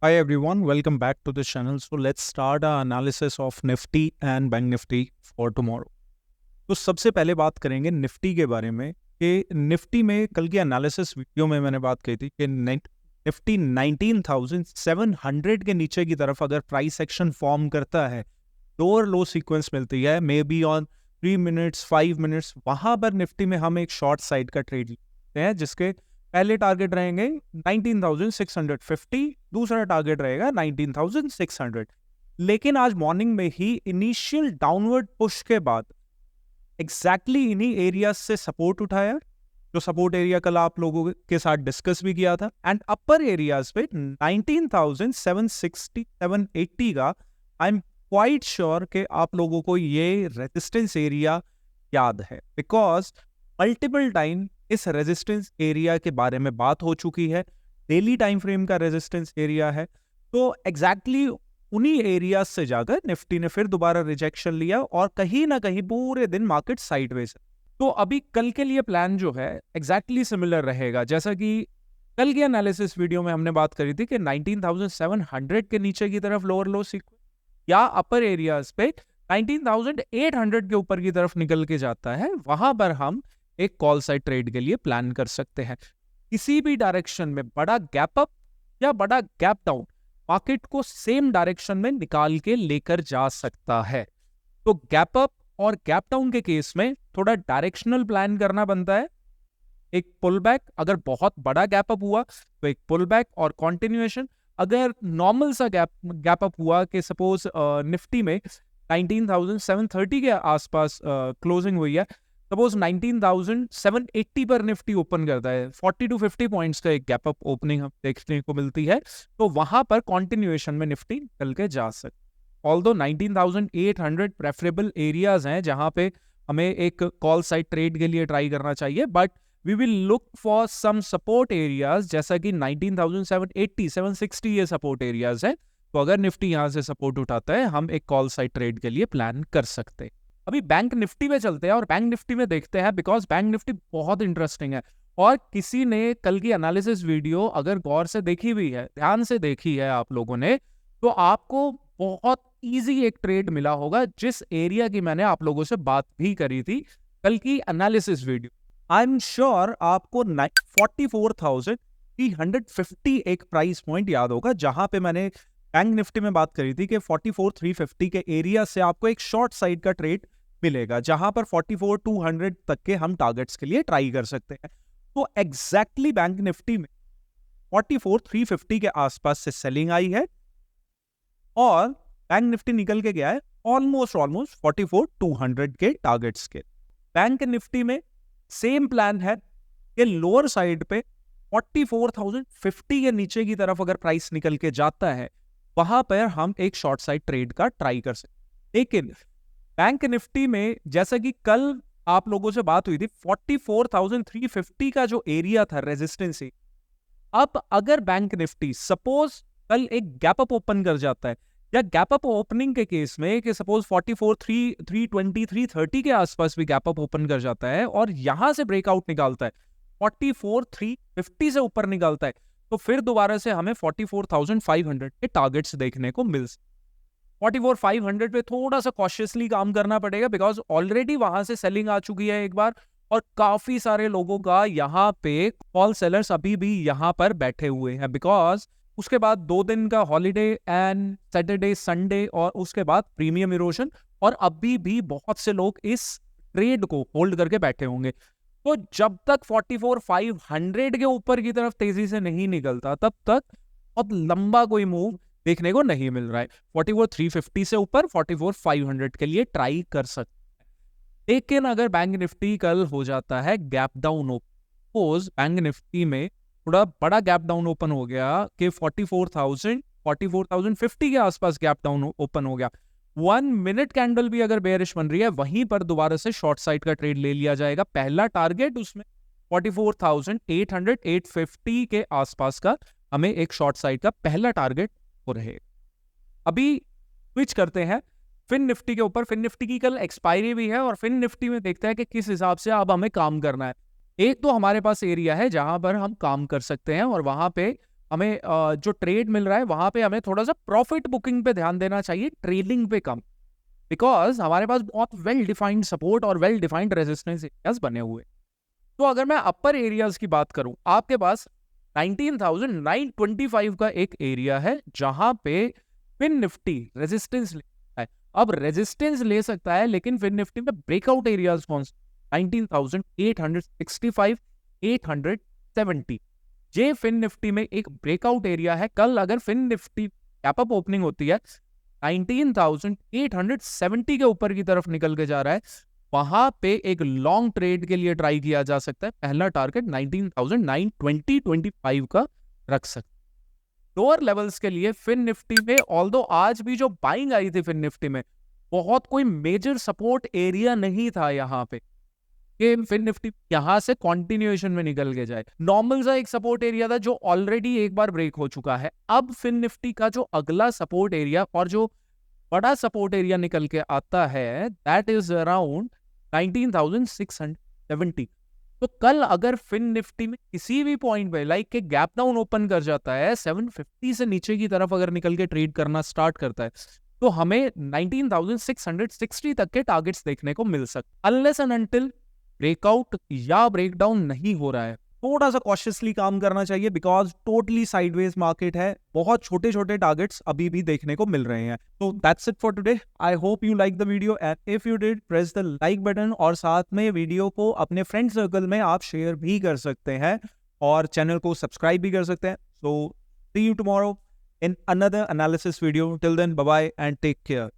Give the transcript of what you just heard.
Hi everyone, welcome back to the channel. So let's start our analysis of Nifty and Bank Nifty for tomorrow. तो सबसे पहले बात करेंगे Nifty के बारे में कि निफ्टी में कल की एनालिसिस वीडियो में मैंने बात कही थी कि निफ्टी 19,700 के नीचे की तरफ अगर प्राइस एक्शन फॉर्म करता है, लोअर लो सीक्वेंस मिलती है, may be on 3 minutes 5 minutes, वहां पर निफ्टी में हम एक शॉर्ट साइड का ट्रेड लेते हैं जिसके पहले टारगेट रहेंगे 19,650, दूसरा टारगेट रहेगा 19,600। लेकिन आज मॉर्निंग में ही इनिशियल डाउनवर्ड पुश के बाद एग्जैक्टली इन्हीं एरिया से सपोर्ट उठाया, जो सपोर्ट एरिया कल आप लोगों के साथ डिस्कस भी किया था, एंड अपर एरियाज पे 19,760 780 का आई एम क्वाइट श्योर कि आप लोगों को ये रेजिस्टेंस एरिया याद है, बिकॉज मल्टीपल टाइम इस रेजिस्टेंस एरिया के बारे में बात हो चुकी है। डेली टाइम फ्रेम का रेजिस्टेंस एरिया है, तो एग्जैक्टली उन्हीं एरियाज से जाकर निफ्टी ने फिर दोबारा रिजेक्शन लिया और कहीं ना कहीं पूरे दिन मार्केट साइडवेज है। तो अभी कल के लिए प्लान जो है एग्जैक्टली सिमिलर रहेगा, जैसा कि कल के एनालिसिस वीडियो में हमने बात करी थी कि 19,700 के नीचे की तरफ लोअर लो सीक्वेंस या अपर एरियाज पे 19,800 के ऊपर की तरफ निकल के जाता है, वहां पर हम एक कॉल साइड ट्रेड के लिए प्लान कर सकते हैं। किसी भी डायरेक्शन में बड़ा गैप अप या बड़ा गैप डाउन मार्केट को सेम डायरेक्शन में निकाल के लेकर जा सकता है। तो गैप अप और गैप डाउन के केस में थोड़ा डायरेक्शनल प्लान करना बनता है। एक पुल बैक, अगर बहुत बड़ा गैप अप हुआ तो एक पुल बैक और कंटिन्यूएशन। अगर नॉर्मल सा गैप अप हुआ कि सपोज निफ्टी में 19,730 के आसपास क्लोजिंग हुई है, सपोज 19,780 पर निफ्टी ओपन करता है, 40 to 50 पॉइंट्स का एक गैप अप ओपनिंग हम देखने को मिलती है, तो वहां पर कंटिन्यूएशन में निफ्टी निकल के जा सकता है। ऑल्दो 19,800 प्रेफरेबल एरियाज हैं जहां पे हमें एक कॉल साइड ट्रेड के लिए ट्राई करना चाहिए, but we will look for some support areas, जैसा कि 19,780 760 ये सपोर्ट एरियाज है। तो अगर निफ्टी यहां से सपोर्ट उठाता है, हम एक कॉल साइड ट्रेड के लिए प्लान कर सकते हैं। अभी बैंक निफ्टी में चलते हैं और बैंक निफ्टी में देखते हैं, बिकॉज बैंक निफ्टी बहुत इंटरेस्टिंग है। और किसी ने कल की एनालिसिस वीडियो अगर गौर से देखी हुई है, ध्यान से देखी है आप लोगों ने, तो आपको बहुत इजी एक ट्रेड मिला होगा जिस एरिया की मैंने आप लोगों से बात भी करी थी कल की analysis video. I am sure आपको 44,350 एक प्राइस पॉइंट याद होगा, जहां पे मैंने बैंक निफ्टी में बात करी थी कि 44,350 के एरिया से आपको एक शॉर्ट साइड का ट्रेड मिलेगा, जहां पर 44,200 तक के हम टारगेट्स के लिए ट्राई कर सकते हैं। तो एग्जैक्टली बैंक निफ्टी में 44,350 के आसपास से सेलिंग आई है और बैंक निफ्टी निकल के गया है ऑलमोस्ट 44,200 के टारगेट्स के। बैंक निफ्टी में सेम प्लान है कि लोअर साइड पे 44,050 के नीचे की तरफ अगर प्राइस निकल के जाता है, वहां पर हम एक शॉर्ट साइड ट्रेड का ट्राई कर सकते हैं। लेकिन बैंक निफ्टी में जैसा कि कल आप लोगों से बात हुई थी, 44,350 का जो एरिया था रेजिस्टेंस, अब अगर बैंक निफ्टी सपोज कल एक गैप अप ओपन कर जाता है, या गैप अप ओपनिंग के केस में कि सपोज 44,320 330 के आसपास भी गैप अप ओपन कर जाता है और यहां से ब्रेकआउट निकालता है, 44,350 से ऊपर निकालता है, तो फिर दोबारा से हमें 44,500 के टारगेट्स देखने को मिल सकते। 44,500 पे थोड़ा सा कॉशियसली काम करना पड़ेगा, बिकॉज ऑलरेडी वहां से सेलिंग आ चुकी है एक बार, और काफी सारे लोगों का यहाँ पे कॉल सेलर्स अभी भी यहाँ पर बैठे हुए हैं, बिकॉज उसके बाद 2 दिन का हॉलीडे एंड सैटरडे संडे और उसके बाद प्रीमियम इरोजन, और अभी भी बहुत से लोग इस ट्रेड को होल्ड करके बैठे होंगे। तो जब तक 44,500 के ऊपर की तरफ तेजी से नहीं निकलता, तब तक बहुत लंबा कोई मूव देखने को नहीं मिल रहा है। 44,350 से ऊपर 44,500 के लिए ट्राई कर सकते हैं। लेकिन अगर बैंक निफ्टी कल हो जाता है gap down, suppose bank Nifty में थोड़ा बड़ा गैप डाउन ओपन हो गया कि 44,050 के आसपास गैप डाउन ओपन हो गया, 1 मिनट कैंडल भी अगर बेयरिश बन रही है, वहीं पर दोबारा से शॉर्ट साइड का ट्रेड ले लिया जाएगा। पहला टारगेट उसमें 44,800 850 के आसपास का हमें एक शॉर्ट साइड का पहला टारगेट हो रहे। अभी स्विच करते हैं फिन निफ्टी के ऊपर। फिन निफ्टी की कल एक्सपायरी भी है और फिन निफ्टी में देखते हैं कि किस हिसाब से अब हमें काम करना है। एक तो हमारे पास एरिया है जहां पर हम काम कर सकते हैं और वहां पे हमें जो ट्रेड मिल रहा है वहां पे हमें थोड़ा सा प्रॉफिट बुकिंग पे ध्यान देना चाहिए, ट्रेलिंग पे कम, बिकॉज हमारे पास बहुत वेल डिफाइंड सपोर्ट और वेल डिफाइंड रेजिस्टेंस एरियाज बने हुए। तो अगर मैं अपर एरियाज की बात करूं, आपके पास 19,925 का एक एरिया है जहां पे फिन निफ्टी रेजिस्टेंस ले सकता है। अब रेजिस्टेंस ले सकता है, लेकिन फिन निफ्टी में ब्रेकआउट एरियाज कौन से? 19,865, 870। ये फिन निफ्टी में एक ब्रेकआउट एरिया है। कल अगर फिन निफ्टी गैप अप ओपनिंग होती है 19,870 के ऊपर की तरफ निकल के जा रहा है, वहां पे एक लॉन्ग ट्रेड के लिए ट्राई किया जा सकता है। पहला टारगेट 19,920-25 का रख सकते। लोअर लेवल्स के लिए फिन निफ्टी में ऑल्दो आज भी जो बाइंग आई थी फिन निफ्टी में, बहुत कोई मेजर सपोर्ट एरिया नहीं था यहाँ पे कि फिन निफ्टी यहां से कंटिन्यूएशन में निकल के जाए। नॉर्मल सा एक सपोर्ट एरिया था जो ऑलरेडी एक बार ब्रेक हो चुका है। अब फिन निफ्टी का जो अगला सपोर्ट एरिया और जो बड़ा सपोर्ट एरिया निकल के आता है, दैट इज अराउंड 19,670। तो कल अगर फिन निफ्टी में किसी भी पॉइंट पे लाइक के गैप डाउन ओपन कर जाता है, 750 से नीचे की तरफ अगर निकल के ट्रेड करना स्टार्ट करता है, तो हमें 19,660 तक के टारगेट्स देखने को मिल सकते, अनलेस एंड अनटिल ब्रेकआउट या ब्रेकडाउन नहीं हो रहा है। थोड़ा सा कॉशियसली काम करना चाहिए, बिकॉज टोटली साइडवेज मार्केट है, बहुत छोटे छोटे टारगेट्स अभी भी देखने को मिल रहे हैं। तो that's it for today. I hope you like the video and if you did press the like button, और साथ में वीडियो को अपने फ्रेंड सर्कल में आप शेयर भी कर सकते हैं और चैनल को सब्सक्राइब भी कर सकते हैं। So see you tomorrow in another analysis video. Till then, bye bye and take care.